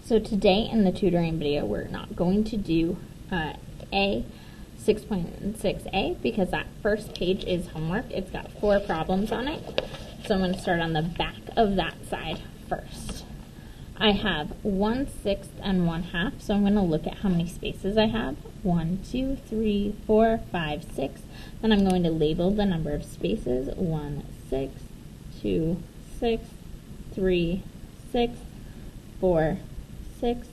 So today in the tutoring video, we're not going to do A 6.6a because that first page is homework. It's got 4 problems on it. So I'm going to start on the back of that side first. I have 1/6 and 1/2, so I'm going to look at how many spaces I have. 1, 2, 3, 4, 5, 6. Then I'm going to label the number of spaces. 1, 6, 2, 6, 3, 6, 4, 6,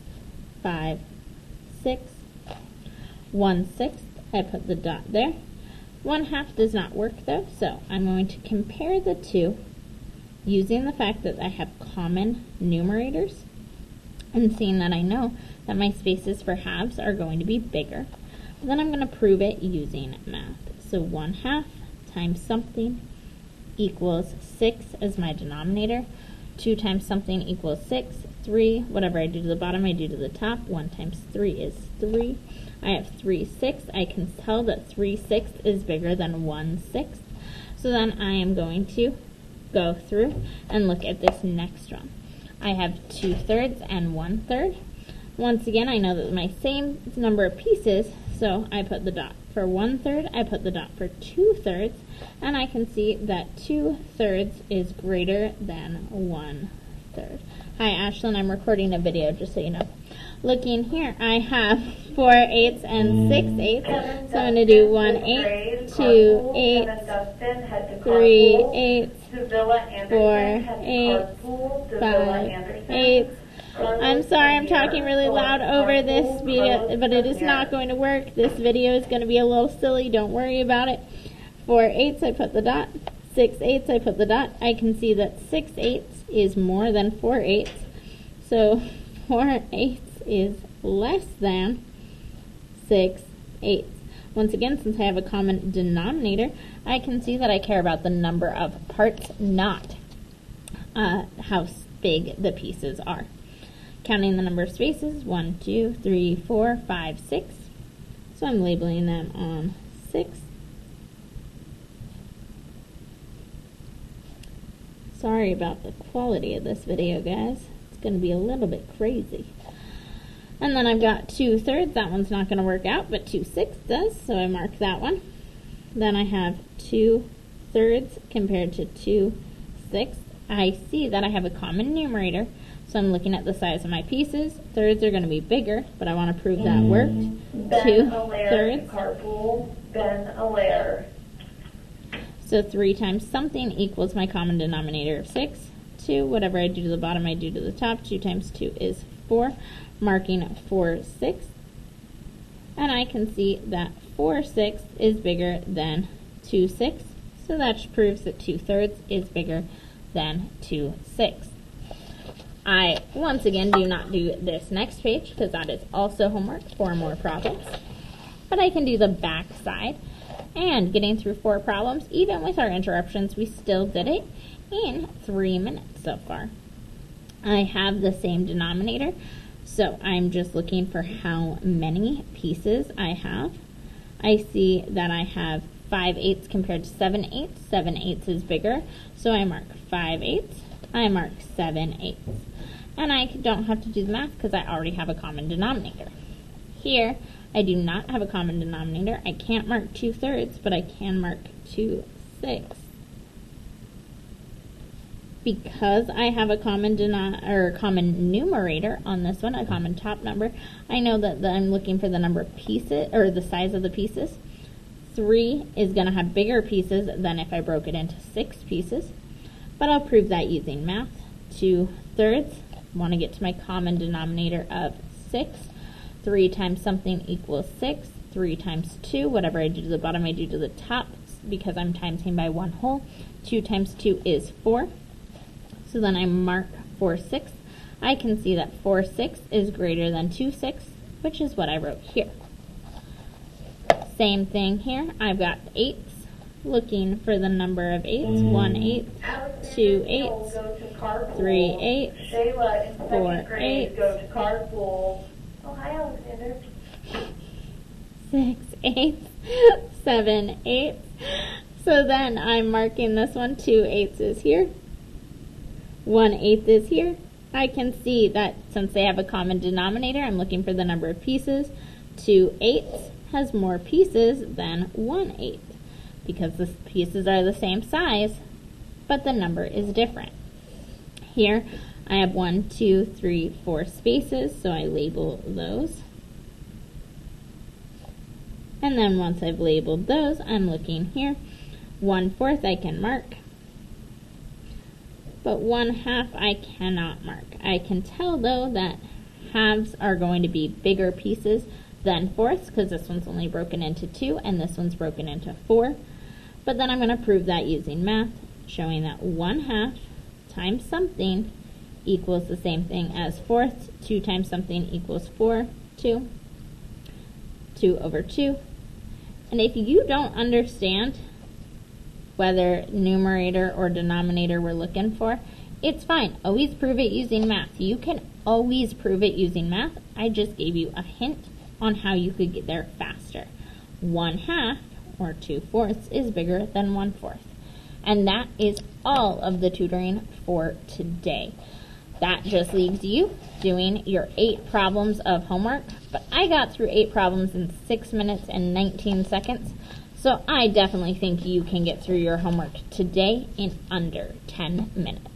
5, 6. 1/6, I put the dot there. 1/2 does not work though, so I'm going to compare the two using the fact that I have common numerators and seeing that I know that my spaces for halves are going to be bigger. Then I'm going to prove it using math. So 1/2 times something equals 6 as my denominator. 2 times something equals 6. 3, whatever I do to the bottom, I do to the top. 1 times 3 is 3. I have 3/6. I can tell that 3/6 is bigger than 1/6. So then I am going to go through and look at this next one. I have 2/3 and 1/3. Once again, I know that my same number of pieces, so I put the dot for 1/3, I put the dot for 2/3, and I can see that 2/3 is greater than 1/3. Hi Ashlyn, I'm recording a video just so you know. Looking here, I have 4/8 and 6/8, so I'm going to do 1/8, 2/8, 3/8, 4/8, 5/8. I'm sorry, I'm talking really loud over this video, but it is not going to work. This video is going to be a little silly, don't worry about it. 4/8, I put the dot. 6/8, I put the dot. I can see that 6/8 is more than 4/8, so 4/8 is less than 6/8. Once again, since I have a common denominator, I can see that I care about the number of parts, not how big the pieces are. Counting the number of spaces, 1, 2, 3, 4, 5, 6. So I'm labeling them on 6. Sorry about the quality of this video, guys. It's going to be a little bit crazy. And then I've got 2/3. That one's not going to work out, but 2/6 does, so I mark that one. Then I have 2/3 compared to 2/6. I see that I have a common numerator, so I'm looking at the size of my pieces. Thirds are going to be bigger, but I want to prove that worked. 2/3. Carpool, Ben Alaire. So 3 times something equals my common denominator of 6. 2, whatever I do to the bottom, I do to the top. 2 times 2 is 4, marking 4/6. And I can see that 4/6 is bigger than 2/6. So that proves that 2/3 is bigger than 2/6. I, once again, do not do this next page because that is also homework, 4 more problems. But I can do the back side. And getting through 4 problems, even with our interruptions, we still did it in 3 minutes so far. I have the same denominator, so I'm just looking for how many pieces I have. I see that I have 5/8 compared to 7/8. 7/8 is bigger, so I mark 5/8. I mark 7/8. And I don't have to do the math because I already have a common denominator. Here, I do not have a common denominator. I can't mark 2/3, but I can mark 2/6. Because I have a common common numerator on this one, a common top number, I know that I'm looking for the number of pieces, or the size of the pieces. 3 is going to have bigger pieces than if I broke it into 6 pieces. But I'll prove that using math. 2/3, want to get to my common denominator of 6. 3 times something equals 6. 3 times 2, whatever I do to the bottom, I do to the top because I'm timesing by 1 whole. 2 times 2 is 4. So then I mark 4/6. I can see that 4/6 is greater than 2/6, which is what I wrote here. Same thing here. I've got 8s. Looking for the number of 8s. 1/8, 2/8, 3/8, 4/8. Go to carpool. Oh, hi, Alexander. 6/8, 7/8. So then I'm marking this one. 2/8 is here. 1/8 is here. I can see that since they have a common denominator, I'm looking for the number of pieces. 2/8 has more pieces than 1/8 because the pieces are the same size, but the number is different. Here I have 1, 2, 3, 4 spaces, so I label those. And then once I've labeled those, I'm looking here. 1/4 I can mark, but 1/2 I cannot mark. I can tell though that halves are going to be bigger pieces than fourths because this one's only broken into 2 and this one's broken into 4. But then I'm going to prove that using math, showing that 1/2 times something equals the same thing as fourths. 2 times something equals 4, 2. 2 over 2. And if you don't understand whether numerator or denominator we're looking for, it's fine. Always prove it using math. You can always prove it using math. I just gave you a hint on how you could get there faster. 1/2 or 2/4 is bigger than 1/4. And that is all of the tutoring for today. That just leaves you doing your 8 problems of homework. But I got through 8 problems in 6 minutes and 19 seconds. So I definitely think you can get through your homework today in under 10 minutes.